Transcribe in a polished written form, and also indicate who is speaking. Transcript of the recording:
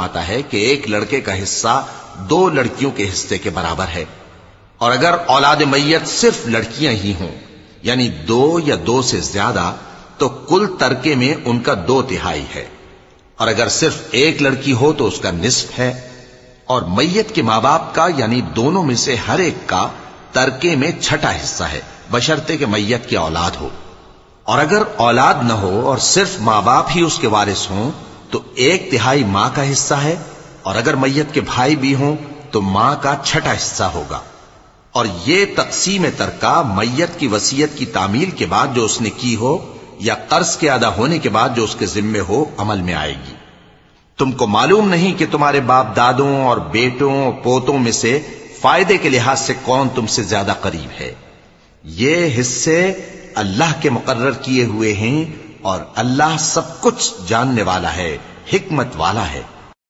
Speaker 1: فرماتا ہے کہ ایک لڑکے کا حصہ 2 لڑکیوں کے حصے کے برابر ہے، اور اگر اولاد میت صرف لڑکیاں ہی ہوں یعنی 2 یا 2 سے زیادہ تو کل ترکے میں ان کا 2/3 ہے، اور اگر صرف ایک لڑکی ہو تو اس کا نصف ہے، اور میت کے ماں باپ کا یعنی دونوں میں سے ہر ایک کا ترکے میں 6واں حصہ ہے، بشرطے کہ میت کی اولاد ہو، اور اگر اولاد نہ ہو اور صرف ماں باپ ہی اس کے وارث ہوں تو 1/3 ماں کا حصہ ہے، اور اگر میت کے بھائی بھی ہوں تو ماں کا 6واں حصہ ہوگا۔ اور یہ تقسیم ترکہ میت کی وصیت کی تعمیل کے بعد جو اس نے کی ہو یا قرض کے ادا ہونے کے بعد جو اس کے ذمے ہو عمل میں آئے گی۔ تم کو معلوم نہیں کہ تمہارے باپ دادوں اور بیٹوں اور پوتوں میں سے فائدے کے لحاظ سے کون تم سے زیادہ قریب ہے؟ یہ حصے اللہ کے مقرر کیے ہوئے ہیں، اور اللہ سب کچھ جاننے والا ہے، حکمت والا ہے۔